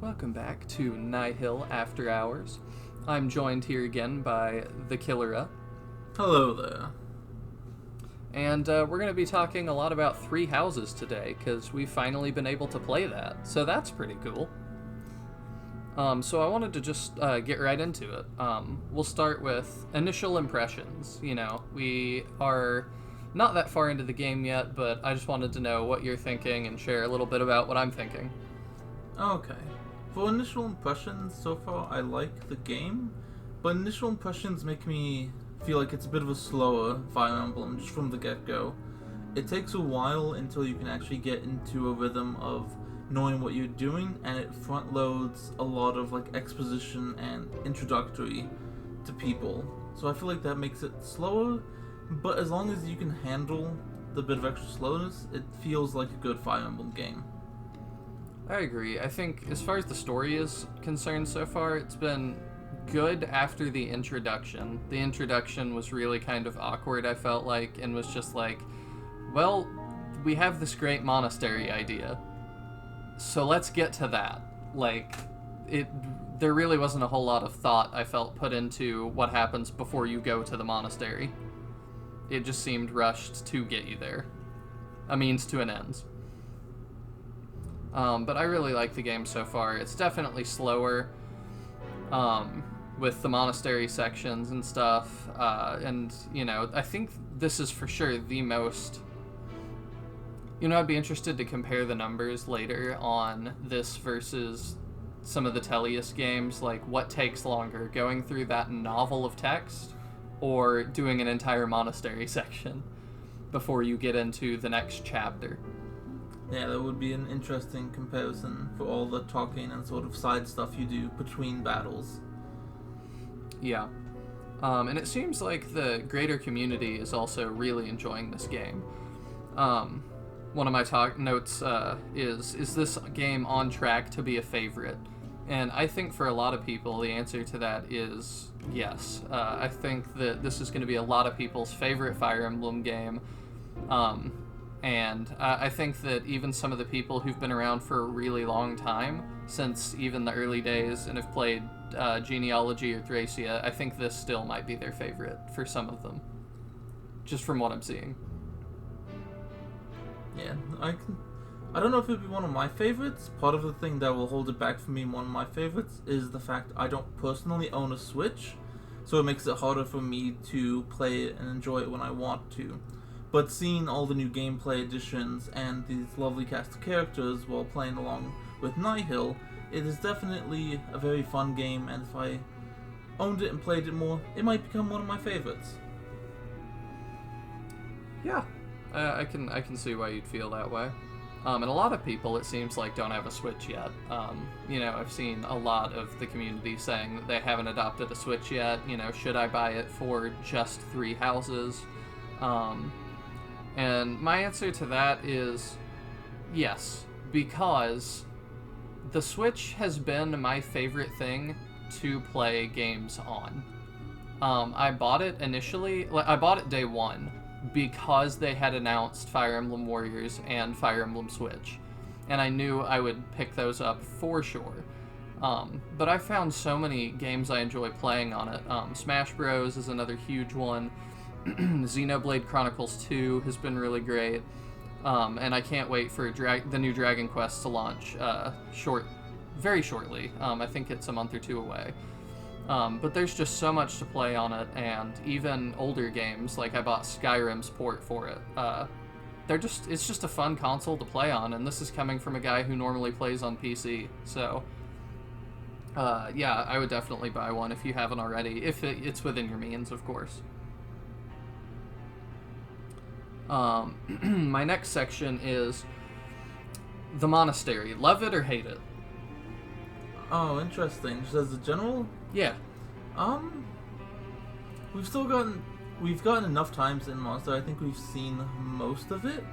Welcome back to Nihil After Hours. I'm joined here again by the Killera, Hello there. and we're going to be talking a lot about Three Houses today, because we've finally been able to play that, so that's pretty cool. So I wanted to just get right into it. We'll start with initial impressions. We are not that far into the game yet, but I just wanted to know what you're thinking and share a little bit about what I'm thinking. Okay. For initial impressions, so far I like the game, but initial impressions make me feel like it's a bit of a slower Fire Emblem just from the get-go. It takes a while until you can actually get into a rhythm of knowing what you're doing, and it front loads a lot of exposition and introductory to people. So I feel like that makes it slower, but as long as you can handle the bit of extra slowness, it feels like a good Fire Emblem game. I agree. I think as far as the story is concerned so far, it's been good after the introduction. The introduction was really kind of awkward, I felt like, and was just like, well, we have this great monastery idea, so let's get to that. There really wasn't a whole lot of thought, I felt, put into what happens before you go to the monastery. It just seemed rushed to get you there. A means to an end. But I really like the game so far. It's definitely slower with the monastery sections and stuff. I think this is for sure the most... I'd be interested to compare the numbers later on this versus some of the Tellius games. Like, what takes longer, going through that novel of text or doing an entire monastery section before you get into the next chapter? Yeah, that would be an interesting comparison for all the talking and sort of side stuff you do between battles. Yeah. And it seems like the greater community is also really enjoying this game. One of my notes is this game on track to be a favorite? And I think for a lot of people, the answer to that is yes. I think that this is going to be a lot of people's favorite Fire Emblem game. And I think that even some of the people who've been around for a really long time, since even the early days, and have played Genealogy or Thracia, I think this still might be their favorite for some of them, just from what I'm seeing. Yeah, I don't know if it would be one of my favorites. Part of the thing that will hold it back from being one of my favorites is the fact I don't personally own a Switch, so it makes it harder for me to play it and enjoy it when I want to. But seeing all the new gameplay additions and these lovely cast of characters while playing along with Nihil, it is definitely a very fun game, and if I owned it and played it more, it might become one of my favorites. Yeah, I can see why you'd feel that way. And a lot of people, it seems like, don't have a Switch yet. I've seen a lot of the community saying that they haven't adopted a Switch yet. Should I buy it for just Three Houses? And my answer to that is yes, because the Switch has been my favorite thing to play games on. I bought it day one because they had announced Fire Emblem Warriors and Fire Emblem Switch, and I knew I would pick those up for sure. But I found so many games I enjoy playing on it. Smash Bros. Is another huge one. Xenoblade Chronicles 2 has been really great, and I can't wait for the new Dragon Quest to launch very shortly. I think it's a month or two away. But there's just so much to play on it, and even older games, like I bought Skyrim's port for it. It's just a fun console to play on, and this is coming from a guy who normally plays on PC, so yeah, I would definitely buy one if you haven't already, if it's within your means, of course. My next section is the monastery. Love it or hate it? Oh, interesting. Just as a general? Yeah. We've gotten enough times in Monastery. I think we've seen most of it.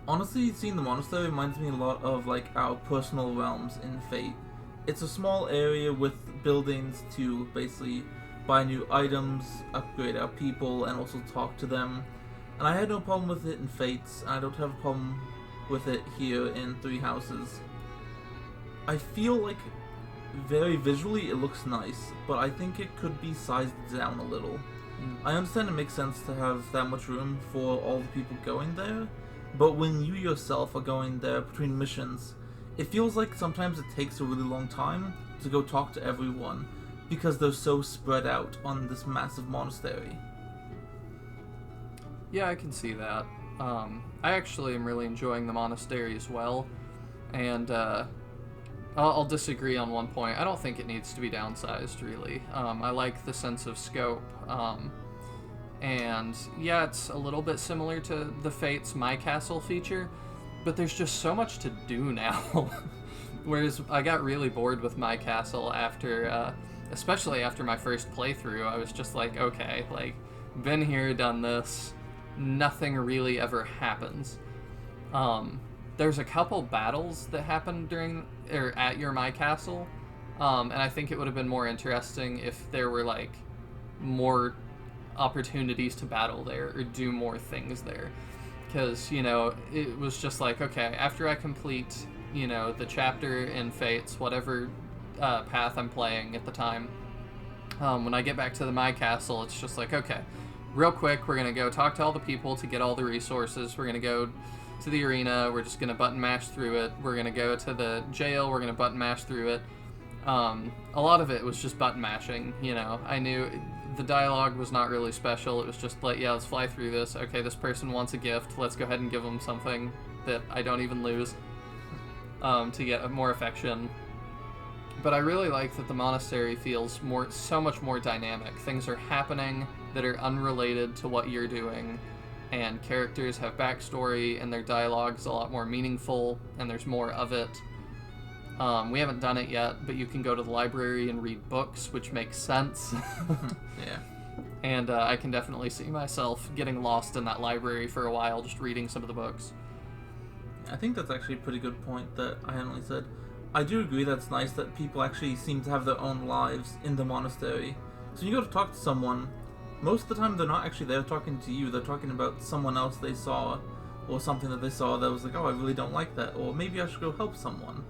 Honestly, seeing the monastery reminds me a lot of our personal realms in Fate. It's a small area with buildings to basically buy new items, upgrade our people, and also talk to them. And I had no problem with it in Fates, and I don't have a problem with it here in Three Houses. I feel like very visually it looks nice, but I think it could be sized down a little. I understand it makes sense to have that much room for all the people going there, but when you yourself are going there between missions, it feels like sometimes it takes a really long time to go talk to everyone because they're so spread out on this massive monastery. Yeah, I can see that. I actually am really enjoying the monastery as well, and I'll disagree on one point. I don't think it needs to be downsized, really. I like the sense of scope. And yeah, it's a little bit similar to the Fates My Castle feature, but there's just so much to do now. Whereas I got really bored with My Castle after, especially after my first playthrough. I was just like, okay, like, been here, done this. Nothing really ever happens. There's a couple battles that happen during or at your My Castle, and I think it would have been more interesting if there were like more opportunities to battle there or do more things there, because it was just like, okay, after I complete the chapter in Fates, whatever path I'm playing at the time, when I get back to the My Castle, it's just like, okay, real quick, we're gonna go talk to all the people to get all the resources. We're gonna go to the arena. We're just gonna button mash through it. We're gonna go to the jail. We're gonna button mash through it. A lot of it was just button mashing. I knew the dialogue was not really special. It was just like, yeah, let's fly through this. Okay, this person wants a gift. Let's go ahead and give them something that I don't even lose to get more affection. But I really like that the monastery feels so much more dynamic. Things are happening that are unrelated to what you're doing, and characters have backstory, and their dialogue is a lot more meaningful, and there's more of it. We haven't done it yet, but you can go to the library and read books, which makes sense. Yeah. And I can definitely see myself getting lost in that library for a while, just reading some of the books. I think that's actually a pretty good point that I hadn't really said. I do agree that's nice that people actually seem to have their own lives in the monastery. So you go to talk to someone, most of the time they're not actually there talking to you, they're talking about someone else they saw, or something that they saw that was like, oh, I really don't like that, or maybe I should go help someone.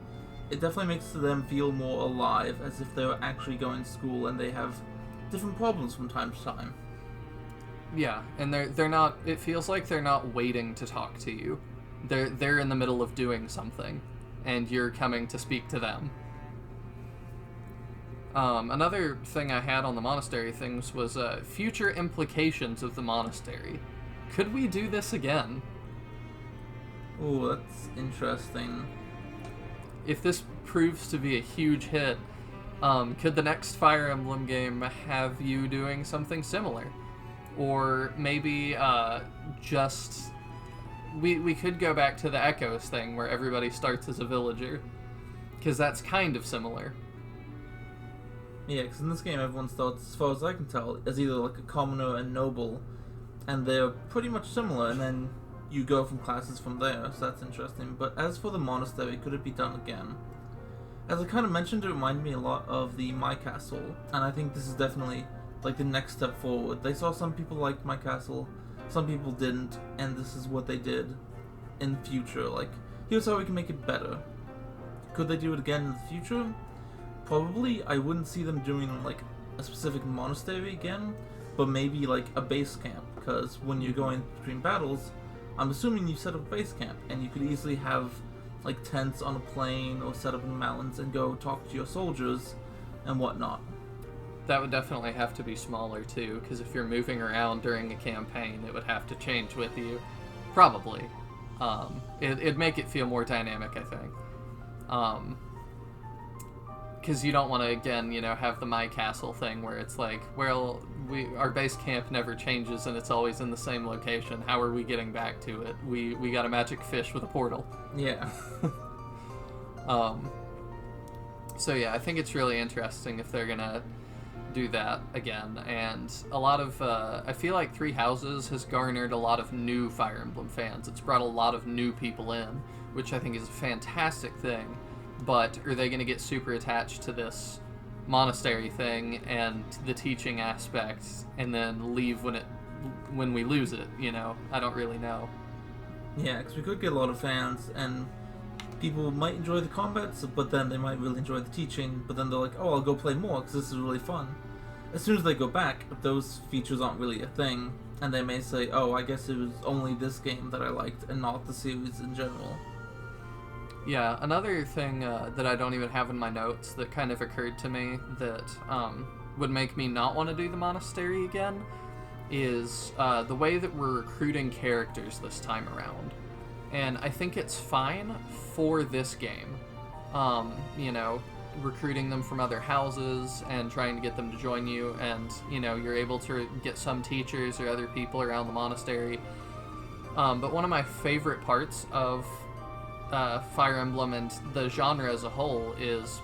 It definitely makes them feel more alive, as if they're actually going to school and they have different problems from time to time. Yeah, and they're not, it feels like they're not waiting to talk to you. They're in the middle of doing something, and you're coming to speak to them. Another thing I had on the monastery things was future implications of the monastery. Could we do this again? Oh, that's interesting. If this proves to be a huge hit, could the next Fire Emblem game have you doing something similar? Or maybe just... We could go back to the Echoes thing where everybody starts as a villager, because that's kind of similar. Yeah, because in this game everyone starts, as far as I can tell, as either like a commoner and noble, and they're pretty much similar, and then you go from classes from there, so that's interesting. But as for the monastery, could it be done again? As I kind of mentioned, it reminded me a lot of the My Castle, and I think this is definitely like the next step forward. They saw some people liked My Castle, some people didn't, and this is what they did in the future. Like, here's how we can make it better. Could they do it again in the future? Probably. I wouldn't see them doing like a specific monastery again, but maybe like a base camp, because when you're going between battles, I'm assuming you set up a base camp, and you could easily have like tents on a plain or set up in the mountains and go talk to your soldiers and whatnot. That would definitely have to be smaller too, because if you're moving around during a campaign, it would have to change with you. Probably. It'd make it feel more dynamic, I think. Because you don't want to, again, have the My Castle thing where it's like, well, our base camp never changes and it's always in the same location. How are we getting back to it? We got a magic fish with a portal. Yeah. So yeah, I think it's really interesting if they're gonna do that again. And a lot of, I feel like Three Houses has garnered a lot of new Fire Emblem fans. It's brought a lot of new people in, which I think is a fantastic thing. But are they going to get super attached to this monastery thing and the teaching aspect and then leave when we lose it, I don't really know. Yeah, because we could get a lot of fans, and people might enjoy the combats, but then they might really enjoy the teaching, but then they're like, oh, I'll go play more because this is really fun. As soon as they go back, if those features aren't really a thing, and they may say, oh, I guess it was only this game that I liked and not the series in general. Yeah, another thing that I don't even have in my notes that kind of occurred to me that would make me not want to do the monastery again is the way that we're recruiting characters this time around. And I think it's fine for this game. You know, recruiting them from other houses and trying to get them to join you, and, you know, you're able to get some teachers or other people around the monastery. But one of my favorite parts of Fire Emblem and the genre as a whole is,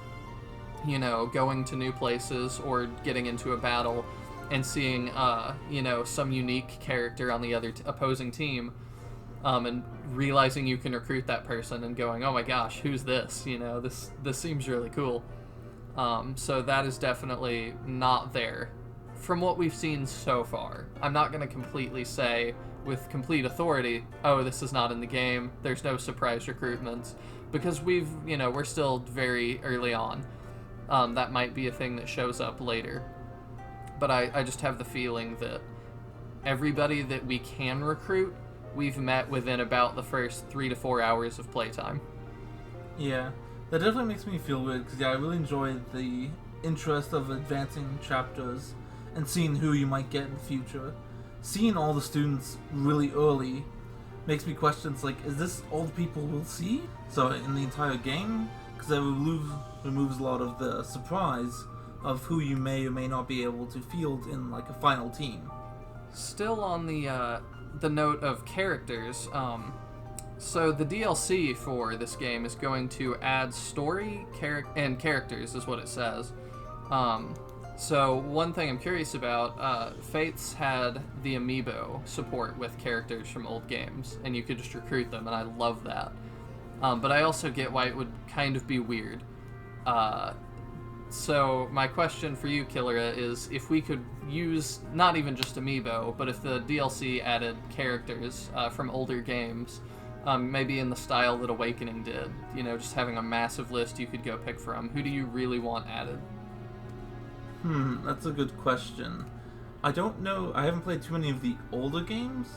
you know, going to new places or getting into a battle and seeing, you know, some unique character on the other opposing team, and realizing you can recruit that person and going, oh my gosh, who's this? You know, this seems really cool. So that is definitely not there from what we've seen so far. I'm not going to completely say with complete authority, oh, this is not in the game, there's no surprise recruitments, because we're still very early on. That might be a thing that shows up later. But I just have the feeling that everybody that we can recruit, we've met within about the first 3 to 4 hours of playtime. Yeah, that definitely makes me feel weird, because I really enjoy the interest of advancing chapters and seeing who you might get in the future. Seeing all the students really early makes me question, like, is this all the people we'll see? So in the entire game? Because that removes a lot of the surprise of who you may or may not be able to field in, like, a final team. Still on the note of characters, so the DLC for this game is going to add story and characters, is what it says. So one thing I'm curious about, Fates had the amiibo support with characters from old games, and you could just recruit them, and I love that. But I also get why it would kind of be weird. So my question for you, Killera, is if we could use not even just amiibo, but if the DLC added characters from older games, maybe in the style that Awakening did, you know, just having a massive list you could go pick from, who do you really want added? That's a good question. I don't know. I haven't played too many of the older games,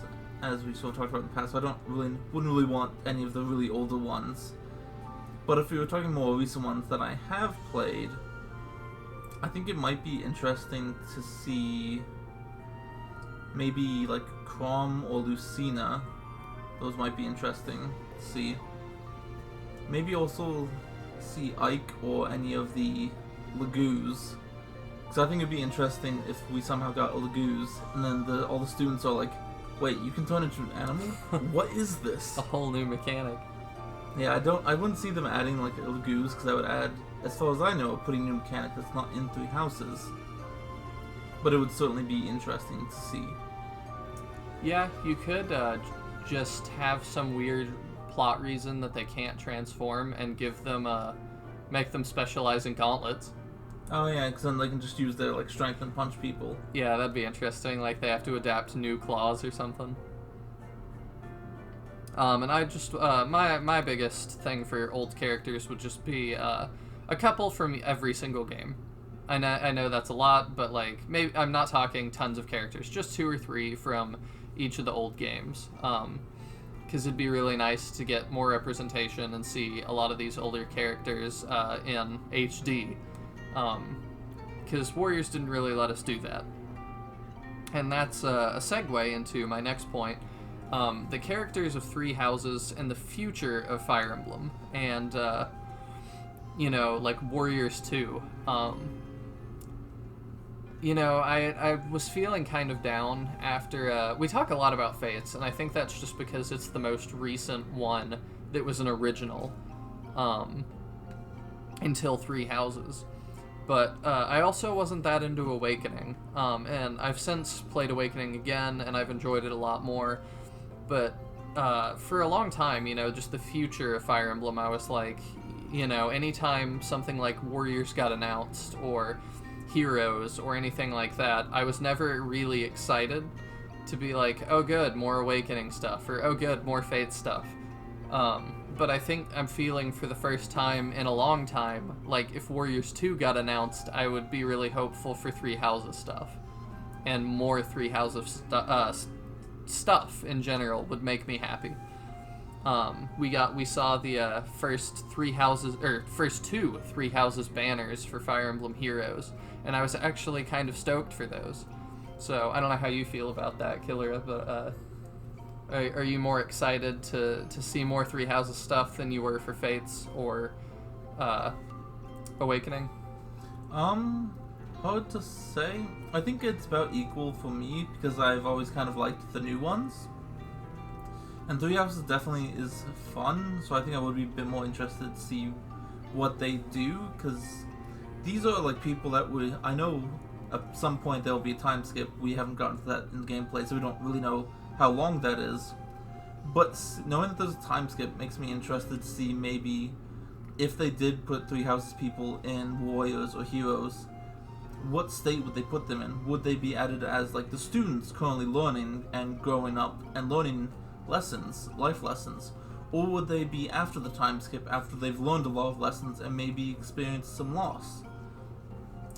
as we sort of talked about in the past, so wouldn't really want any of the really older ones. But if we were talking more recent ones that I have played, I think it might be interesting to see maybe like Chrom or Lucina. Those might be interesting to see. Maybe also see Ike or any of the Lagoos. Because I think it'd be interesting if we somehow got a Lagoos and then all the students are like, wait, you can turn into an animal? What is this? A whole new mechanic. Yeah, I wouldn't see them adding like a Lagoos, because that would add, as far as I know, putting a new mechanic that's not in 3 houses. But it would certainly be interesting to see. Yeah, you could just have some weird plot reason that they can't transform and give them make them specialize in gauntlets. Oh yeah, because then they can just use their like strength and punch people. Yeah, that'd be interesting. Like they have to adapt to new claws or something. And I just my biggest thing for old characters would just be a couple from every single game. I know that's a lot, but like maybe I'm not talking tons of characters, just 2 or 3 from each of the old games. Because it'd be really nice to get more representation and see a lot of these older characters in HD. Because Warriors didn't really let us do that. And that's a segue into my next point. The characters of 3 houses and the future of Fire Emblem. And, you know, like Warriors 2. You know, I was feeling kind of down after... we talk a lot about Fates, and I think that's just because it's the most recent one that was an original. Until 3 houses. But I also wasn't that into Awakening, and I've since played Awakening again, and I've enjoyed it a lot more. But for a long time, you know, just the future of Fire Emblem, I was like, you know, anytime something like Warriors got announced, or Heroes, or anything like that, I was never really excited to be like, oh good, more Awakening stuff, or oh good, more Fate stuff. but I think I'm feeling for the first time in a long time, like if Warriors 2 got announced, I would be really hopeful for Three Houses stuff. And more Three Houses stuff in general would make me happy. We saw the first two Three Houses banners for Fire Emblem Heroes, and I was actually kind of stoked for those. So I don't know how you feel about that, Killer, but are you more excited to see more Three Houses stuff than you were for Fates or Awakening? Hard to say. I think it's about equal for me because I've always kind of liked the new ones. And Three Houses definitely is fun, so I think I would be a bit more interested to see what they do, because these are like people that I know at some point there'll be a time skip. We haven't gotten to that in the gameplay, so we don't really know how long that is. But knowing that there's a time skip makes me interested to see maybe if they did put Three Houses people in Warriors or Heroes, what state would they put them in? Would they be added as like the students currently learning and growing up and learning lessons, life lessons? Or would they be after the time skip, after they've learned a lot of lessons and maybe experienced some loss?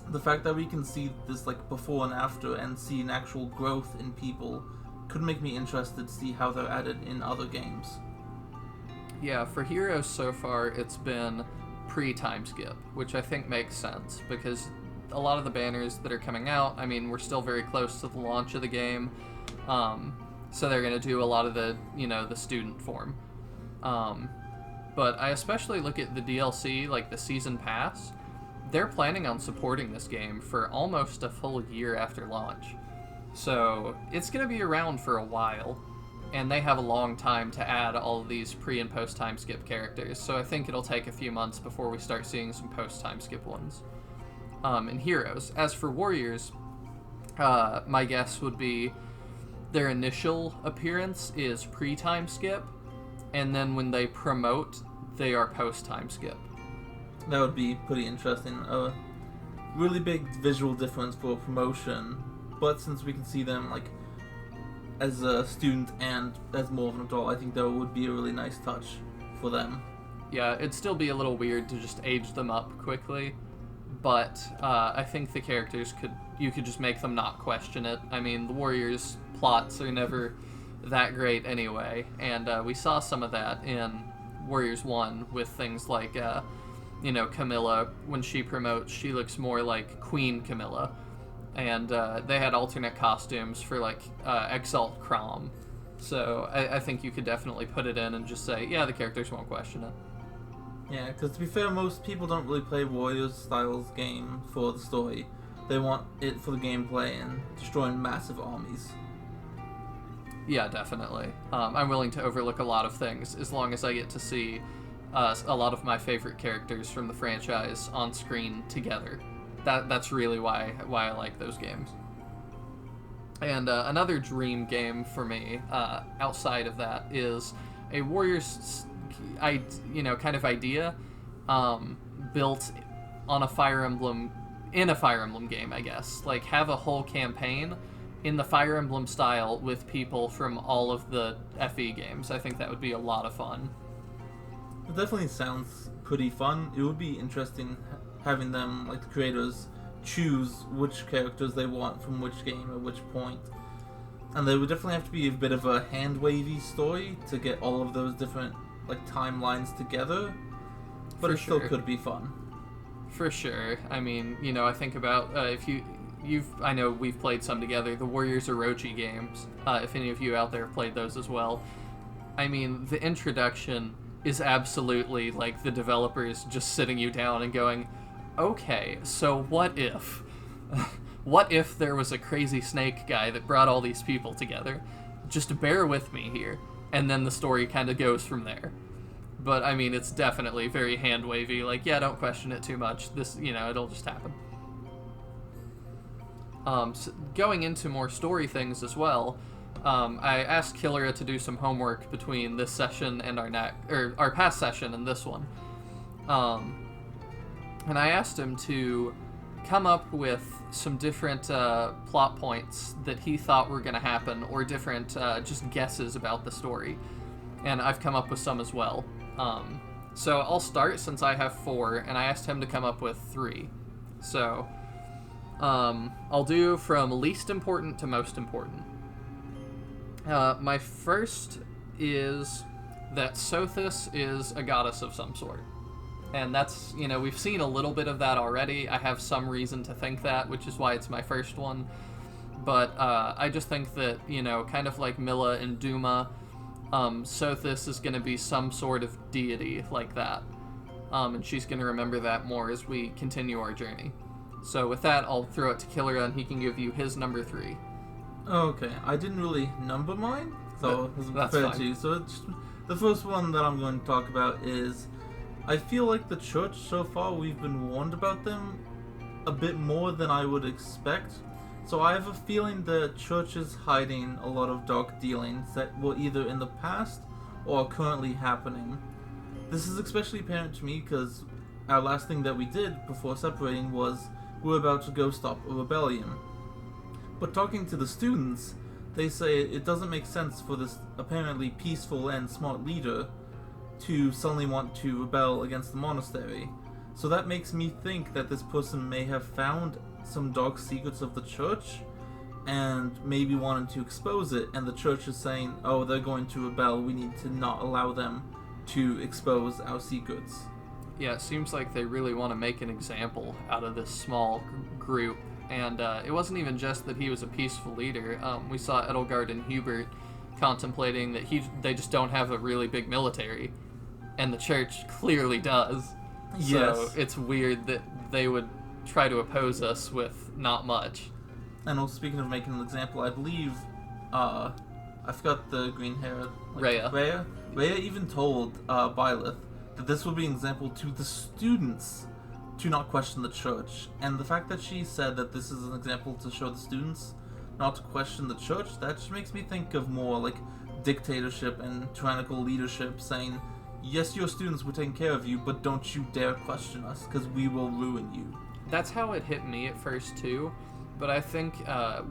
The fact that we can see this like before and after and see an actual growth in people could make me interested to see how they're added in other games. Yeah, for Heroes so far, it's been pre-time skip, which I think makes sense, because a lot of the banners that are coming out, I mean, we're still very close to the launch of the game, so they're going to do a lot of the, the student form. But I especially look at the DLC, like the Season Pass. They're planning on supporting this game for almost a full year after launch. So it's going to be around for a while, and they have a long time to add all of these pre- and post-time skip characters, so I think it'll take a few months before we start seeing some post-time skip ones. In Heroes. As for Warriors, my guess would be their initial appearance is pre-time skip, and then when they promote, they are post-time skip. That would be pretty interesting. A really big visual difference for promotion, but since we can see them like as a student and as more of an adult, I think that would be a really nice touch for them. Yeah, it'd still be a little weird to just age them up quickly, but I think the characters you could just make them not question it. I mean, the Warriors' plots are never that great anyway, and we saw some of that in Warriors 1 with things like, Camilla. When she promotes, she looks more like Queen Camilla, and they had alternate costumes for, like, Exalt Crom. So I think you could definitely put it in and just say, yeah, the characters won't question it. Yeah, because to be fair, most people don't really play Warriors styles game for the story. They want it for the gameplay and destroying massive armies. Yeah, definitely. I'm willing to overlook a lot of things as long as I get to see a lot of my favorite characters from the franchise on screen together. That's really why I like those games. And another dream game for me, outside of that, is a Warriors kind of idea built on a Fire Emblem, in a Fire Emblem game, I guess. Like, have a whole campaign in the Fire Emblem style with people from all of the FE games. I think that would be a lot of fun. It definitely sounds pretty fun. It would be interesting having them, like the creators, choose which characters they want from which game at which point. And there would definitely have to be a bit of a hand-wavy story to get all of those different like timelines together, but it still could be fun. For sure. I mean, I think about if I know we've played some together, the Warriors Orochi games. If any of you out there have played those as well, I mean, the introduction is absolutely like the developers just sitting you down and going, okay, so what if? What if there was a crazy snake guy that brought all these people together? Just bear with me here. And then the story kind of goes from there. But, I mean, it's definitely very hand-wavy. Like, yeah, don't question it too much. This, it'll just happen. So going into more story things as well, I asked Killera to do some homework between this session and our past session and this one. And I asked him to come up with some different plot points that he thought were going to happen, or different just guesses about the story. And I've come up with some as well. So I'll start since I have 4, and I asked him to come up with 3. So I'll do from least important to most important. My first is that Sothis is a goddess of some sort. And that's, we've seen a little bit of that already. I have some reason to think that, which is why it's my first one. But I just think that, kind of like Milla and Duma, Sothis is going to be some sort of deity like that. And she's going to remember that more as we continue our journey. So with that, I'll throw it to Killera, and he can give you his number 3. Okay, I didn't really number mine, so I wasn't That's prepared fine. to. So the first one that I'm going to talk about is, I feel like the church so far, we've been warned about them a bit more than I would expect. So I have a feeling the church is hiding a lot of dark dealings that were either in the past or are currently happening. This is especially apparent to me because our last thing that we did before separating was we were about to go stop a rebellion. But talking to the students, they say it doesn't make sense for this apparently peaceful and smart leader to suddenly want to rebel against the monastery. So that makes me think that this person may have found some dark secrets of the church and maybe wanted to expose it, and the church is saying, oh, they're going to rebel, we need to not allow them to expose our secrets. Yeah, it seems like they really want to make an example out of this small group. And it wasn't even just that he was a peaceful leader. We saw Edelgard and Hubert contemplating that they just don't have a really big military, and the church clearly does. Yes. So it's weird that they would try to oppose us with not much. And also, speaking of making an example, I believe, I forgot the green hair. Rhea. Rhea even told Byleth that this would be an example to the students to not question the church. And the fact that she said that this is an example to show the students not to question the church, that just makes me think of more like dictatorship and tyrannical leadership saying, yes, your students, we're taking care of you, but don't you dare question us, because we will ruin you. That's how it hit me at first, too. But I think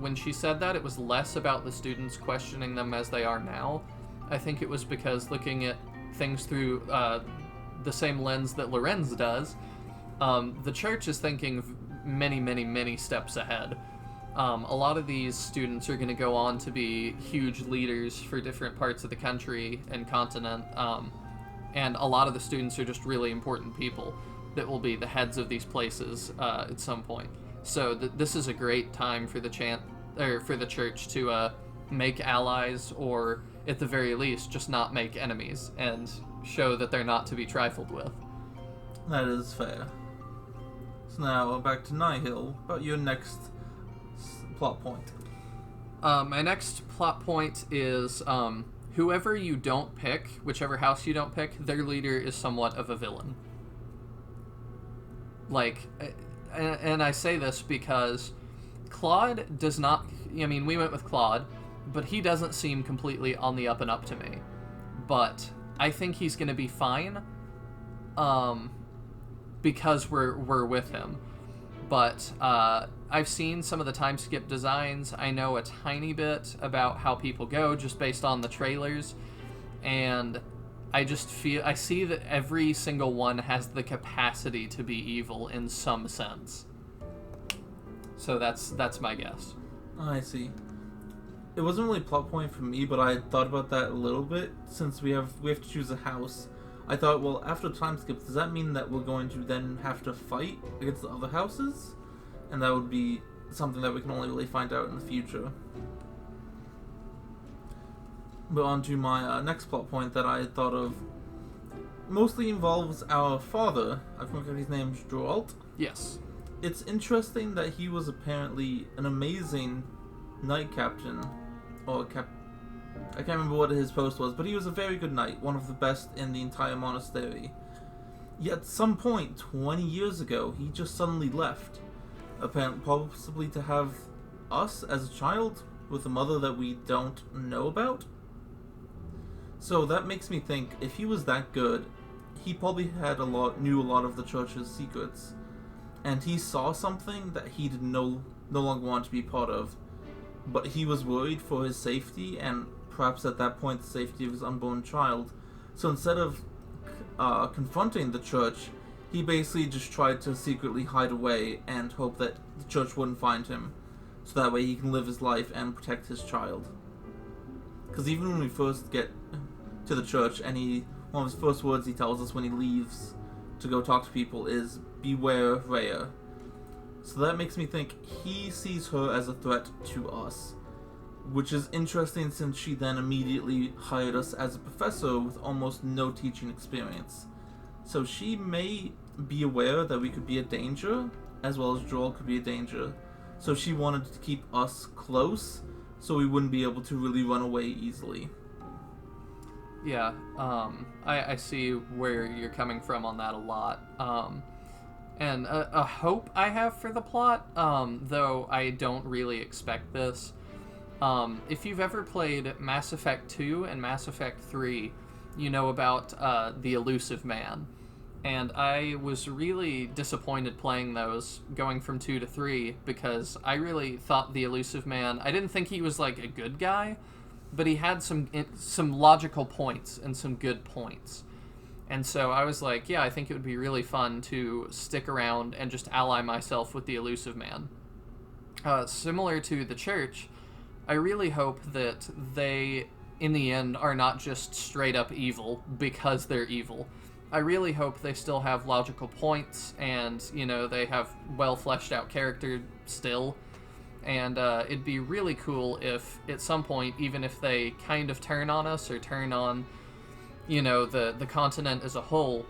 when she said that, it was less about the students questioning them as they are now. I think it was because looking at things through the same lens that Lorenz does, the church is thinking many, many, many steps ahead. A lot of these students are going to go on to be huge leaders for different parts of the country and continent, and a lot of the students are just really important people that will be the heads of these places at some point. So this is a great time for the church to make allies, or at the very least, just not make enemies, and show that they're not to be trifled with. That is fair. So now back to Nihil. About your next plot point. My next plot point is whoever you don't pick, whichever house you don't pick, their leader is somewhat of a villain. And I say this because Claude does not... I mean, we went with Claude, but he doesn't seem completely on the up and up to me. But I think he's going to be fine because we're with him. But I've seen some of the time skip designs. I know a tiny bit about how people go just based on the trailers. And I see that every single one has the capacity to be evil in some sense. So that's my guess. I see. It wasn't really a plot point for me, but I had thought about that a little bit. Since we have to choose a house, I thought, well, after time skip, does that mean that we're going to then have to fight against the other houses? And that would be something that we can only really find out in the future. But on to my next plot point that I had thought of. Mostly involves our father. I forgot his name's Geralt. Yes. It's interesting that he was apparently an amazing knight captain, or I can't remember what his post was, but he was a very good knight, one of the best in the entire monastery. Yet at some point, 20 years ago, he just suddenly left. Apparently, possibly to have us as a child with a mother that we don't know about. So that makes me think, if he was that good, he probably knew a lot of the church's secrets. And he saw something that he did no longer want to be part of. But he was worried for his safety, and perhaps at that point the safety of his unborn child. So instead of confronting the church, he basically just tried to secretly hide away and hope that the church wouldn't find him, so that way he can live his life and protect his child. Because even when we first get to the church, and one of his first words he tells us when he leaves to go talk to people is, "Beware Rhea." So that makes me think he sees her as a threat to us, which is interesting since she then immediately hired us as a professor with almost no teaching experience. So she may be aware that we could be a danger, as well as Joel could be a danger. So she wanted to keep us close, so we wouldn't be able to really run away easily. Yeah, I see where you're coming from on that a lot. And a hope I have for the plot, though I don't really expect this. If you've ever played Mass Effect 2 and Mass Effect 3, you know about the Elusive Man. And I was really disappointed playing those, going from 2 to 3, because I really thought the Elusive Man, I didn't think he was like a good guy, but he had some logical points and some good points. And so I was like, yeah, I think it would be really fun to stick around and just ally myself with the Elusive Man. Similar to the church, I really hope that they, in the end, are not just straight up evil because they're evil. I really hope they still have logical points and, you know, they have well fleshed out character still. And it'd be really cool if, at some point, even if they kind of turn on us or turn on, you know, the continent as a whole,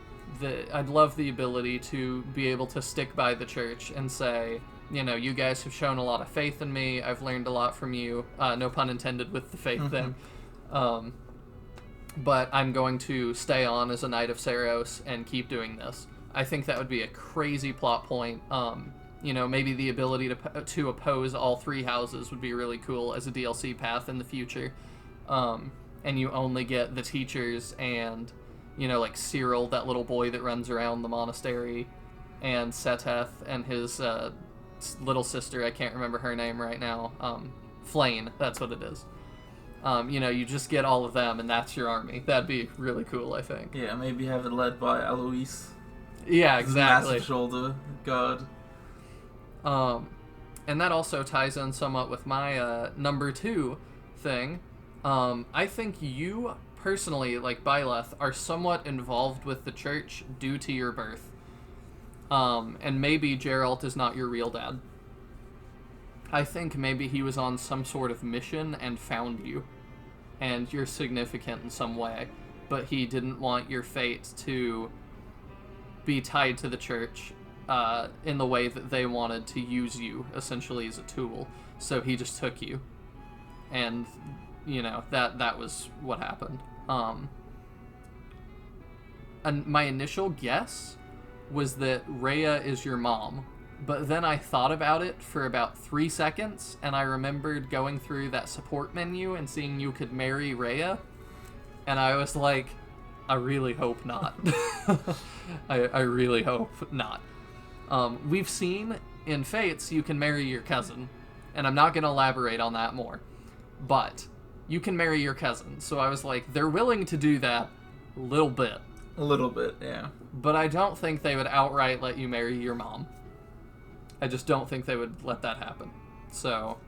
I'd love the ability to be able to stick by the church and say, you know, you guys have shown a lot of faith in me. I've learned a lot from you. No pun intended with the faith thing. But I'm going to stay on as a Knight of Saros and keep doing this. I think that would be a crazy plot point. You know, maybe the ability to oppose all three houses would be really cool as a DLC path in the future. And you only get the teachers and, you know, like Cyril, that little boy that runs around the monastery, and Seteth and his little sister, I can't remember her name right now, Flane, that's what it is. You know, you just get all of them, and that's your army. That'd be really cool, I think. Yeah, maybe have it led by Alois. Yeah, exactly. Massive shoulder god. And that also ties in somewhat with my number 2 thing. I think you, personally, like Byleth, are somewhat involved with the church due to your birth. And maybe Geralt is not your real dad. I think maybe he was on some sort of mission and found you, and you're significant in some way, but he didn't want your fate to be tied to the church in the way that they wanted to use you, essentially as a tool. So he just took you, and, you know, that was what happened. And my initial guess was that Rhea is your mom, but then I thought about it for about 3 seconds, and I remembered going through that support menu and seeing you could marry Rhea, and I was like, I really hope not. I really hope not. We've seen in Fates you can marry your cousin, and I'm not going to elaborate on that more, but you can marry your cousin, so I was like, they're willing to do that a little bit. A little bit, yeah. But I don't think they would outright let you marry your mom. I just don't think they would let that happen. So,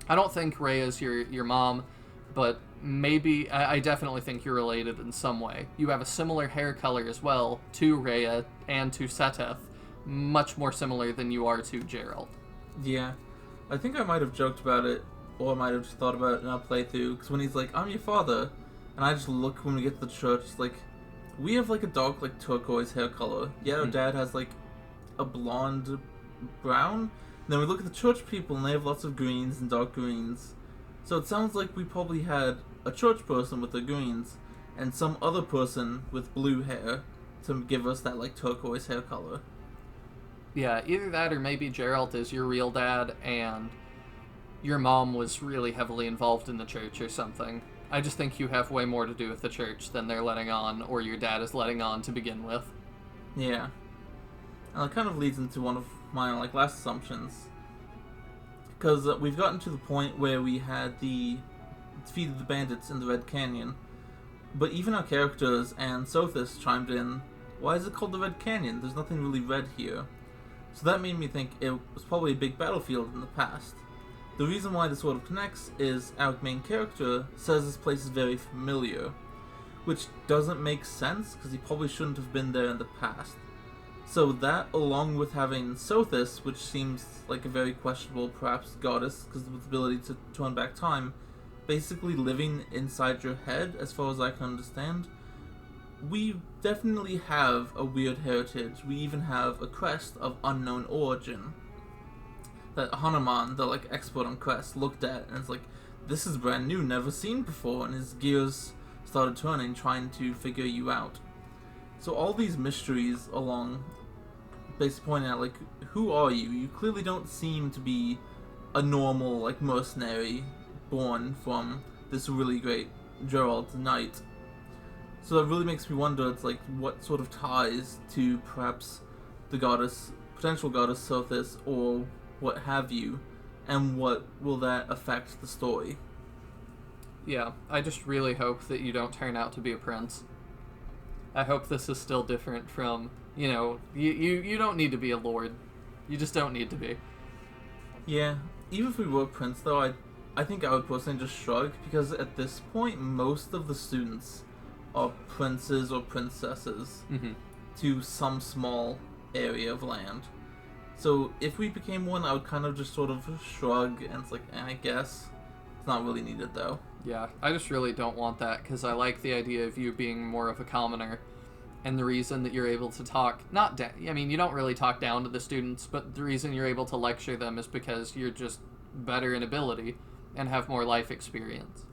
I don't think Rhea's your mom, but maybe, I definitely think you're related in some way. You have a similar hair color as well to Rhea and to Seteth, much more similar than you are to Geralt. Yeah. I think I might have joked about it, or I might have just thought about it in our playthrough, because when he's like, I'm your father, and I just look when we get to the church, it's like, we have like a dark, like turquoise hair color. Yeah, our dad has like a blonde brown. And then we look at the church people and they have lots of greens and dark greens. So it sounds like we probably had a church person with the greens and some other person with blue hair to give us that like turquoise hair color. Yeah, either that or maybe Geralt is your real dad and your mom was really heavily involved in the church or something. I just think you have way more to do with the church than they're letting on, or your dad is letting on to begin with. Yeah. And it kind of leads into one of my last assumptions. Because we've gotten to the point where we had defeated the bandits in the Red Canyon. But even our characters and Sothis chimed in, why is it called the Red Canyon? There's nothing really red here. So that made me think it was probably a big battlefield in the past. The reason why this sort of connects is our main character says this place is very familiar, which doesn't make sense because he probably shouldn't have been there in the past. So that, along with having Sothis, which seems like a very questionable, perhaps, goddess because of its ability to turn back time, basically living inside your head, as far as I can understand, we definitely have a weird heritage. We even have a crest of unknown origin that Hanuman, the expert on quests, looked at and it's like, this is brand new, never seen before, and his gears started turning, trying to figure you out. So all these mysteries along, basically pointing out, who are you? You clearly don't seem to be a normal, mercenary born from this really great Gerald Knight. So that really makes me wonder, it's what sort of ties to perhaps the goddess, potential goddess Sothis, or what have you, and what will that affect the story? Yeah, I just really hope that you don't turn out to be a prince. I hope this is still different from, you don't need to be a lord. You just don't need to be. Yeah, even if we were a prince, though, I think I would personally just shrug, because at this point, most of the students are princes or princesses to some small area of land. So if we became one, I would kind of just sort of shrug, and it's I guess. It's not really needed, though. Yeah, I just really don't want that, because I like the idea of you being more of a commoner, and the reason that you're able to talk, you don't really talk down to the students, but the reason you're able to lecture them is because you're just better in ability and have more life experience.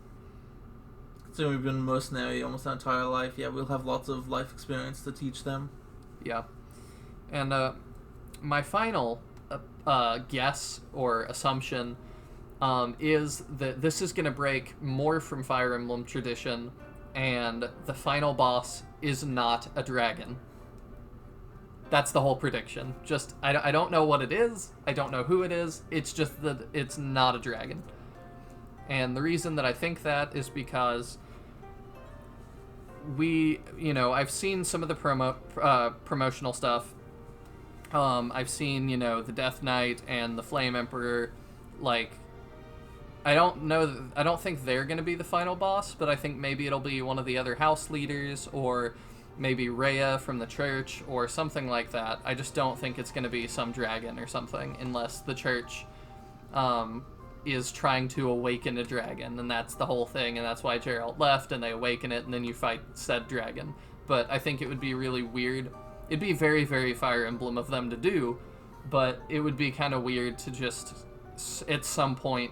So we've been mercenary almost our entire life. Yeah, we'll have lots of life experience to teach them. Yeah. And my final guess or assumption is that this is going to break more from Fire Emblem tradition, and the final boss is not a dragon. That's the whole prediction. Just, I don't know what it is. I don't know who it is. It's just that it's not a dragon. And the reason that I think that is because I've seen some of the promotional stuff. I've seen, the Death Knight and the Flame Emperor. I don't think they're going to be the final boss, but I think maybe it'll be one of the other house leaders, or maybe Rhea from the church, or something like that. I just don't think it's going to be some dragon or something, unless the church is trying to awaken a dragon, and that's the whole thing, and that's why Geralt left, and they awaken it, and then you fight said dragon. But I think it would be really weird. It'd be very, very Fire Emblem of them to do, but it would be kind of weird to just, at some point,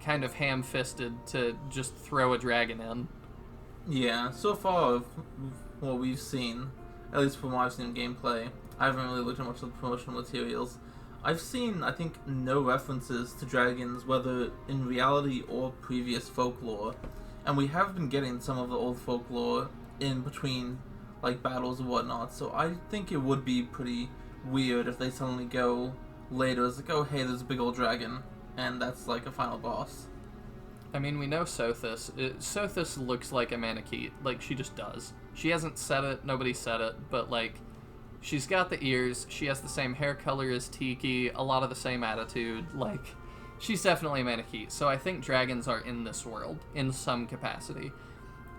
kind of ham-fisted to just throw a dragon in. Yeah, so far of what we've seen, at least from what I've seen in gameplay, I haven't really looked at much of the promotional materials. I've seen, I think, no references to dragons, whether in reality or previous folklore. And we have been getting some of the old folklore in between, battles and whatnot. So I think it would be pretty weird if they suddenly go later, it's oh, hey, there's a big old dragon, and that's a final boss. I mean, we know Sothis. Sothis looks like a Manakete. She just does. She hasn't said it, nobody said it, but, she's got the ears, she has the same hair color as Tiki, a lot of the same attitude, she's definitely a Manakete, so I think dragons are in this world, in some capacity.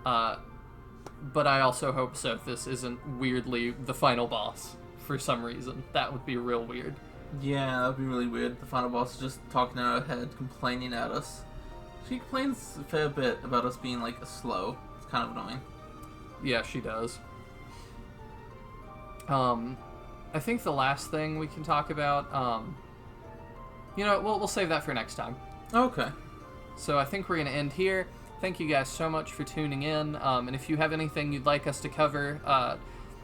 But I also hope Sothis isn't weirdly the final boss, for some reason. That would be real weird. Yeah, that would be really weird. The final boss is just talking in her head, complaining at us. She complains a fair bit about us being, slow. It's kind of annoying. Yeah, she does. I think the last thing we can talk about, we'll save that for next time. Okay. So I think we're going to end here. Thank you guys so much for tuning in, and if you have anything you'd like us to cover,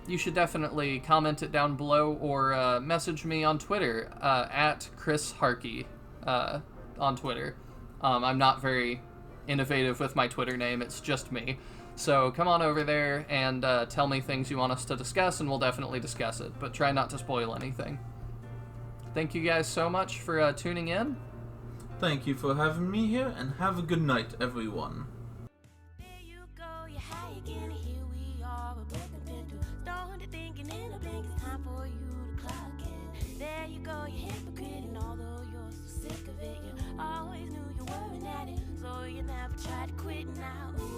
you should definitely comment it down below, or message me on Twitter, at Chris Harkey, on Twitter. I'm not very innovative with my Twitter name, it's just me. So come on over there and tell me things you want us to discuss, and we'll definitely discuss it, but try not to spoil anything. Thank you guys so much for tuning in. Thank you for having me here, and have a good night, everyone. There you go, you're high again. I've tried to quit now.